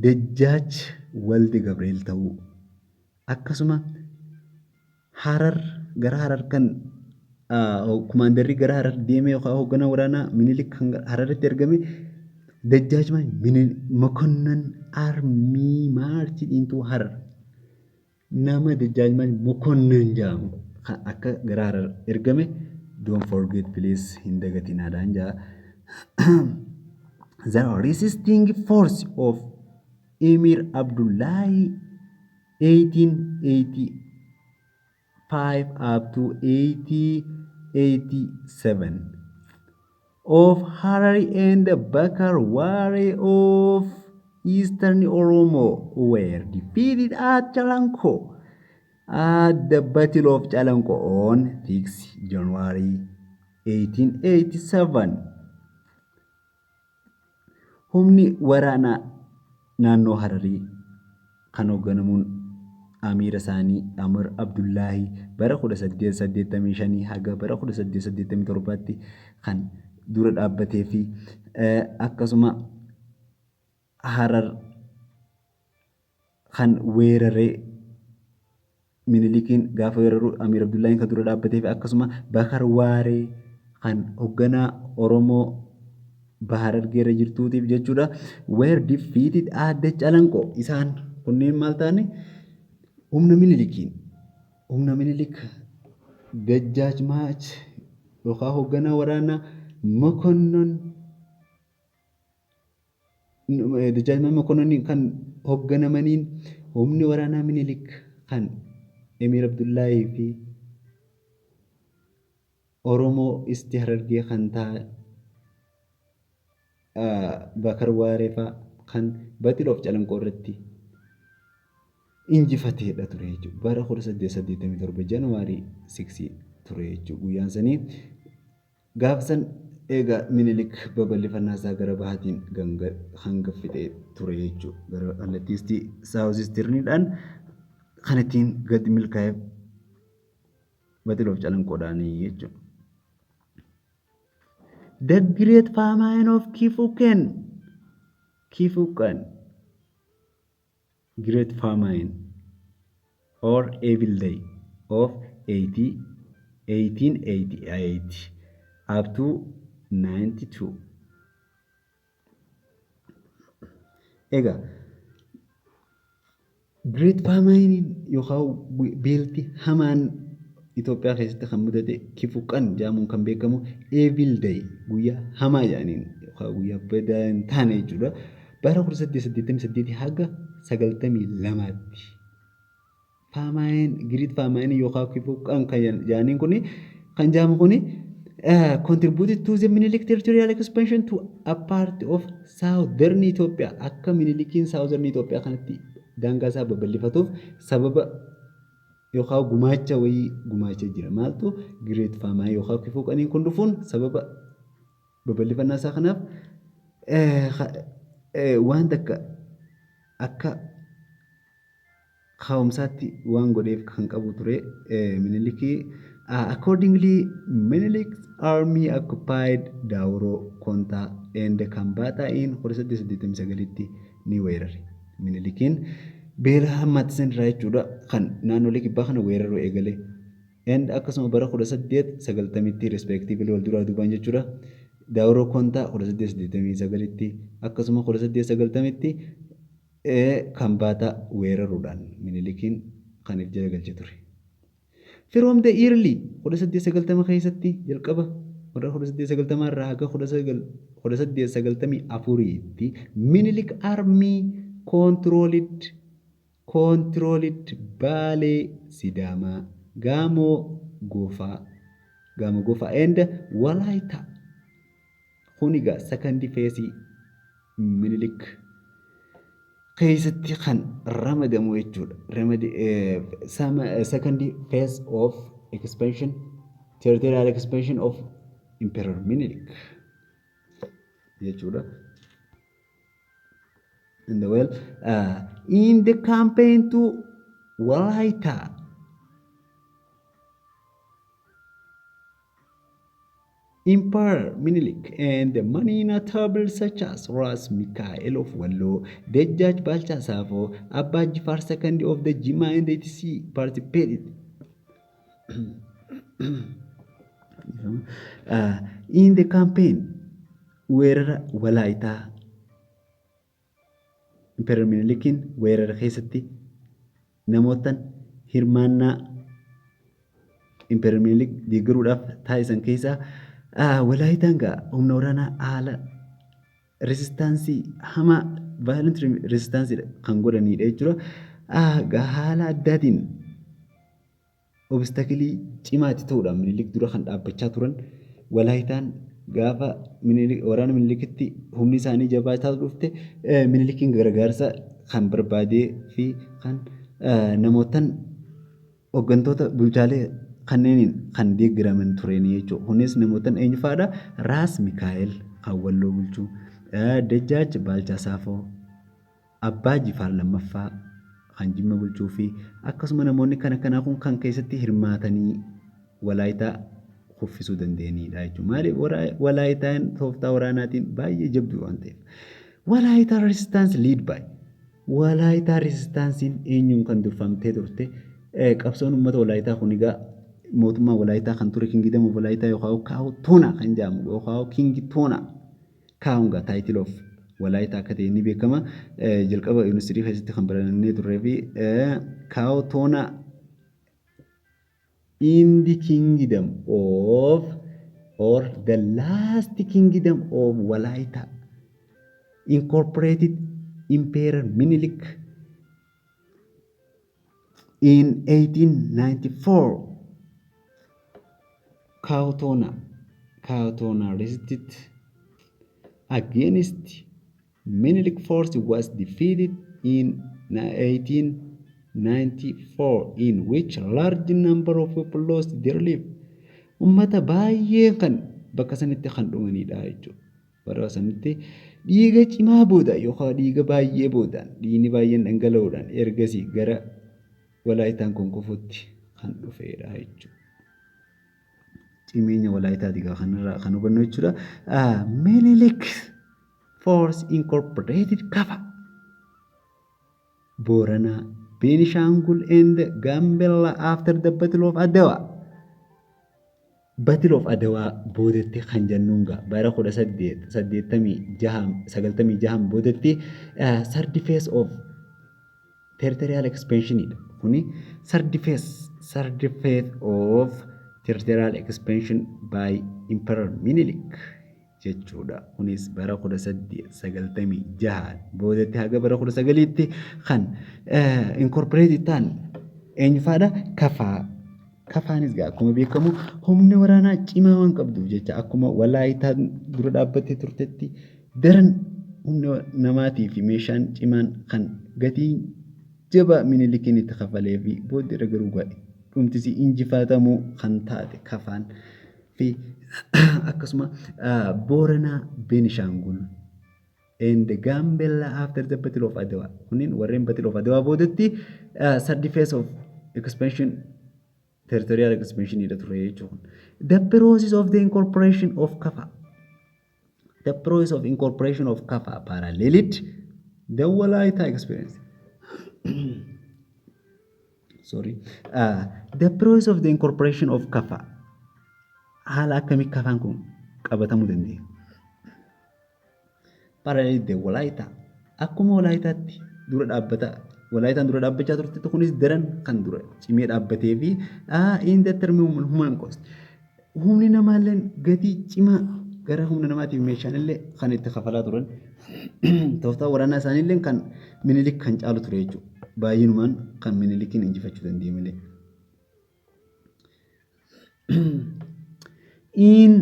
Dajjaaj Waldi Gabreel ta'uu akkasuma Harar gara Harar kan kumaandarrii gara Harar deemee yookaan hoogganaa waraanaa Minilik kan Hararitti ergame Dajjaaj Mokonnon Armii Maarchii into Harar nama Dajjaaj Mokonnon jedhamu kan akka gara Harar ergame don't forget please hin dagatinaadhaan jaa. The resisting force of Emir Abdullahi 1885 up to 1887 of Harari and Bakar Ware of Eastern Oromo were defeated at Chalanko at the Battle of Chalanko on 6 January 1887. Humni waraanaa naannoo Hararii kan hoogganamuun Amiira isaanii Amir Abdullaahi bara 1885 haga bara 1887tti kan dura dhaabbatee fi akkasuma Harar kan weeraree Minilikiin gaafa weeraru Amir Abdullaahi kan dura dhaabbatee fi akkasuma Bakar Waaree kan hoogganaa Oromoo Bahar Argeera jirtuutiif jechuudha. Were defeated at the Calanqo. Isaan kunneen maal ta'ani? Humna Minilik Dajjaaj Maach yookaan hoogganaa waraanaa Mokonnon Dajjaaj Mokonnon kan hoogganamaniin humni waraanaa Minilik kan Emir Abdullaahii fi Oromoo Isti Harargee kan ta'an Bakar Waaree fa'aa kan Battle of Calanqoo irratti injifateedha ture jechuudha. Bara 1887 Januaarii 6 ture jechuudha. Guyyaan sanii gaafa san egaa Minilik babal'ifannaa isaa gara bahaatiin hangaffite ture jechuudha. Gara kallattii saawuziistirniidhaan kan ittiin gadi milkaa'e Battle of Calanqoodhaan jechuudha. The Great Famine of Kifuken. Great Famine or Evil Day of 1888 up to 92. Egaa Great Famine yookaan beelti hamaan Itoophiyaa keessatti kan mudate Kifukan jedhamuun kan beekamu Evil Day guyyaa hamaa jedhaniin yookaan guyyaa badaa hin taane jechuudha. Bara 1888 haga 92tti. Great Famine yookaan Kifukan kan jedhaniin kuni kan jedhamu kuni contributed to the Minilik territorial expansion to a part of southern Ethiopia. Akka Minilikiin southern Ethiopia kanatti daangaa isaa babal'ifatuuf sababa yookaan gumaacha wayii gumaacha jira. Maaltu Great Famine yookaan Kifukaniin kun dhufuun sababa babal'ifannaa isaa kanaaf waan takka akka kaa'umsaatti waan godheef kan qabu ture Minilikii. Accordingly, Minilik's army occupied Dauro, Konta, and Kambata in 1889 ni weerare. Minilikiin beela hammaatisan irraa jechuudha kan naannolee kibbaa kana weeraruu eegale. And akkasuma bara 1890tti respectively wal duraa duubaan jechuudha. Dauro Konta 1889tti akkasuma 1890tti Kambata weeraruudhaan Minilikiin kan if jala galche ture. From the early 1890 keessatti jalqaba 1890 irraa haga 1894tti Minilik army controlled Bale, Sidama, Gamo Gofa and Walaita. Kuniga second phase Minilik keessatti kan ramadamu jechuudha. Second phase of expansion, territorial expansion of Emperor Minilik jechuudha. And well, in the campaign to Walaita, Emperor Minilik and many notables such as Ras Mikhail of Wallo, Dejjaj Balcha Safo, Abba Jifar II of the Jima and etc. participated. In the campaign weerara Walaayitaa Emperor Minilikiin weerara keessatti namootaan hirmaannaa Emperor Minilik deeggaruudhaaf taasisan keessaa Walaayitaan humna waraanaa haala resistaansii hamaa violent resistaansii kan godhanidha jechuudha. Haala addaatiin obstakilii cimaatti ta'uudhaan Minilik dura kan dhaabbachaa turan Walaayitaan gaafa waraana Minilikitti humni isaanii jabaataa dhufte Minilikiin gargaarsa kan barbaadee fi kan namootaan hooggantoota bulchaalee kanneeniin kan deeggaraman turanii jechuudha. Kunis namootaan eenyu fa'aadha? Raas Mikaa'el kan Walloo bulchuu, Dajjaaj Baalchaa Saafoo, Abbaa Jifaar lammaffaa kan Jimma bulchuu fi akkasuma namoonni kana kanaa kun kan keessatti hirmaatanii Walaayitaa kuffisuu danda'anidha jechuudha. Maaliif Walaayitaan tooftaa waraanaatiin baay'ee jabdu waan ta'eef. Walaayitaa resistance lead by Walaayitaa resistansiin eenyuun kan durfamtee turte qabsoon uummata Walaayitaa kun egaa mootummaa Walaayitaa kan ture Kingdom of Walaayitaa yookaan Kaa'u Toona kan jedhamu yookaan King Toona Kaa'unga title of Walaayitaa akka ta'e ni beekama. Jalqaba yuunivarsiitii keessatti kan barannee turree fi Kaa'u Toona in the kingdom of or the last kingdom of Walaita incorporated Emperor Minilik in 1894. Kautona resisted against Minilik force was defeated in 1894 in which a large number of people lost their life. Ummata baay'ee kan bakka sanitti kan dhumanidha jechuudha. Bara sanitti dhiiga cimaa booda yookaan dhiiga baay'ee boodaan dhiigni baay'een dhangala'uudhaan ergasii gara Walaayitaan kun kufuutti kan dhufedha jechuudha. Cimeenya Walaayitaati kanarraa kan hubannu jechuudha. Minilik force incorporated Kafa, Borana, Benishangul and Gambella after the Battle of Adawa. Battle of Adawa boodetti kan jennuunga bara 1886 boodetti third phase of territorial expansion idha. Kuni third phase of territorial expansion by Emperor Minilik jechuudha. Kunis bara 1896 boodetti haga bara 19tti kan incorporated ta'an eenyu fa'aadha? Kafaa. Kafaanis akkuma beekamu humna waraanaa cimaa waan qabduuf jecha akkuma Walaayitaan dura dhaabbattee turtetti daran humna namaatii fi meeshaan cimaan kan gatii jabaa Minilikiin itti kafalee fi booddee garuu dhumtisi injifatamuu kan taate Kafaan fi akkasuma Booranaa, Benishangul and Gambella after the Battle of Adawa. Kunin warreen Battle of Adawa boodetti third phase of expansion territorial expansion idha ture jechuudha. The process of the incorporation of Kafa. The process of incorporation of Kafa paralleled the Walaita experience. Sorry. The process of the incorporation of Kafa. Haala akkamii Kafaan kun qabatamuu dandeenya? Paralleled the Walaita. Akkuma Walaitaatti dura dhaabbata Walaayitaan dura dhaabbachaa turte kunis daran kan dura cimee dhaabbatee fi in the term human cost. Humni namaallee gatii cimaa gara humna namaatiif meeshaan illee kan itti kafalaa turan. Tooftaa waraanaa isaaniillee kan Minilik kan caalu ture jechuudha. Baay'inumaan kan Minilikiin injifachuu danda'e malee. In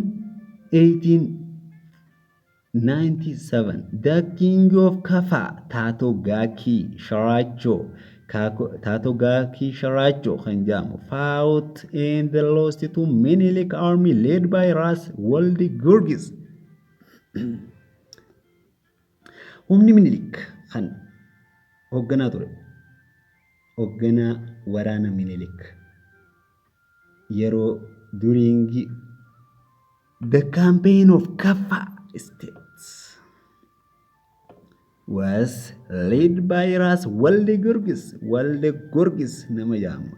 1897, the king of Kafa, Tatogaki Sharacho Khanjamu, fought and lost to Minilik army led by Ras Waldi Gurgis. Humni Minilik kan hoogganaa ture. Hoogganaa waraana Minilik yeroo duriingi The campaign of Kaffa States was led by Ras Walde Gorgis. Walde Gorgis nama jedhamu.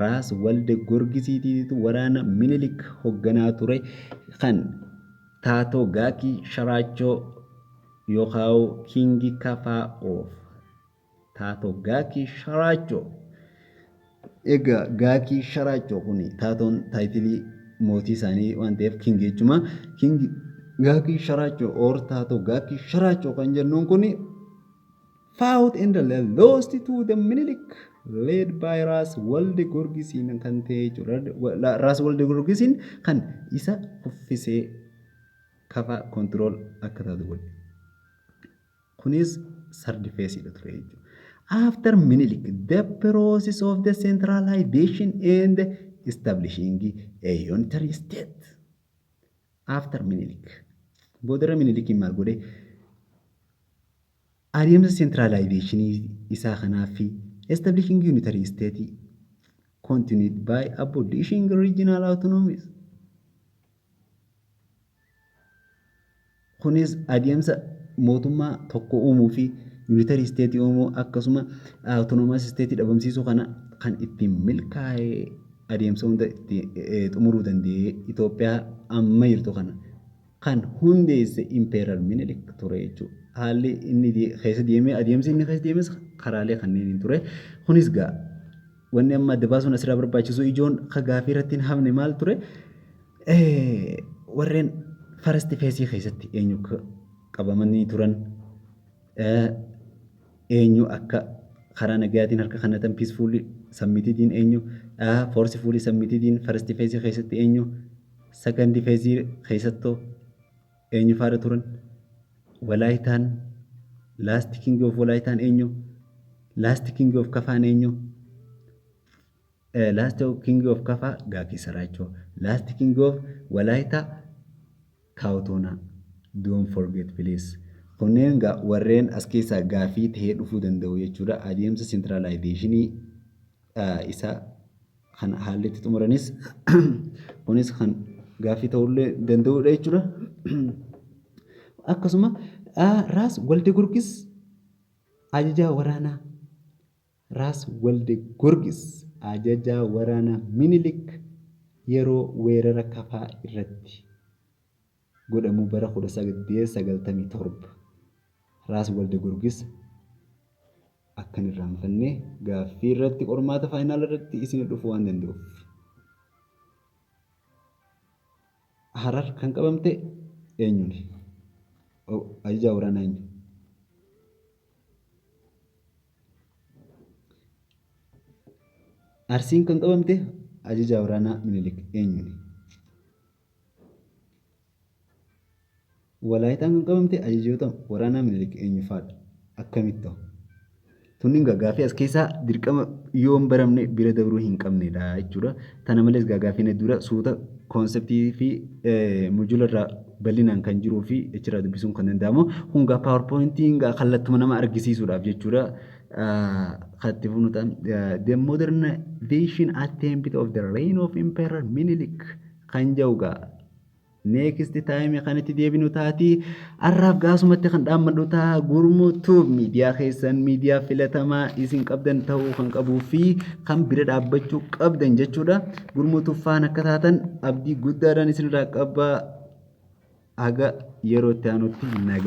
Ras Walde Gorgisiitiitu waraana Minilik hoogganaa ture kan taatoo Gaakii Sharaachoo yookaan Kingi Kafaa of taatoo Gaakii Sharaachoo. Egaa Gaakii Sharaachoo kuni taatoon taayitilii mootii isaanii waan ta'eef Kingi jechuudha. Kingi Gaakii Sharaachoo or taatoo Gaakii Sharaachoo kan jennuun kuni fought and lost to the Minilik led by Ras Walde Gorgisiin kan ta'e jechuudha. Ras Walde Gorgisiin kan isa kuffisee Kafaa control akka taatu godhe. Kunis sardifeesiidha ture jechuudha. After Minilik, the process of the centralization and establishing a unitary state. After Minilik, boodara Minilikiin maal godhe? Adeemsa centralization isaa kanaa fi establishing unitary state continued by abolishing regional autonomies. Kunis adeemsa mootummaa tokko uumuu fi unitary state uumuu akkasuma autonomous state dhabamsiisuu kana kan ittiin milkaa'ee adeemsa hunda xumuruu danda'e Itoophiyaa amma jirtu kana kan hundeesse Imperial Minilik ture jechuudha. Haalli inni keessa deemee adeemsi inni keessa deemes karaalee kanneen ture. Kunis gaa wanni amma adda baasuun asirraa barbaachisu ijoon gaafii irratti hin hafne maal ture? Warreen first phase keessatti eenyu qabamanii turan eenyu akka karaa nagayaatiin harka kannatan peacefully submittidiin eenyu forcefully submittidiin first phase keessatti eenyu second phase keessattuu eenyu faana turan Walaayitaan last king of Walaayitaan eenyu last king of Kafaan eenyu last king of Kafaa Gaakii Sharaachoo last king of Walaayitaa Kaawutoonaa don't forget please. Kunneen warreen as keessaa gaafii ta'ee dhufuu danda'u jechuudha. Adeemsa centralization isa kan haalli itti xumuranis kunis kan gaafii ta'uu danda'udha jechuudha. Akkasuma Ras Walde Gorgis ajajaa waraanaa Ras Walde Gorgis ajajaa waraanaa Minilik yeroo weerara Kafaa irratti godhamu bara 1997 Ras Walde Gorgis akkan irraanfannee gaaffii irratti qormaata faayinaal irratti isin dhufuu waan danda'uuf Harar kan qabamte eenyuuni? Ajajaa waraanaa eenyu? Arsiin kan qabamte ajajaa waraanaa Minilik eenyuuni? Walaayitaan kan qabamte ajajoota waraanaa Minilik eenyu fa'aadha? Akkamitti ta'u? Tunniin gaafii as keessaa dirqama yoo hin baramne bira dabruu hin qabnedha jechuudha. Tana malees gaaffiin hedduudha suuta koonseptii fi mojuula irraa bal'inaan kan jiruu fi achirraa dubbisuun kan danda'amu. Kun paawerpoointiin kallattuma nama argisiisuudhaaf jechuudha. The modernization attempt of the reign of Emperor Minilik kan jedhu next time kan itti deebinu taati arraaf gaasumatti kan dhaammadhu taa gurmuutuuf miidiyaa keessan miidiyaa filatamaa isin qabdan ta'uu kan qabuu fi kan bira dhaabbachuu qabdan jechuudha. Gurmuutuuf faana akka taatan abdii guddaadhaan isinirraa qaba. Haga yeroo itti aanutti nagaa.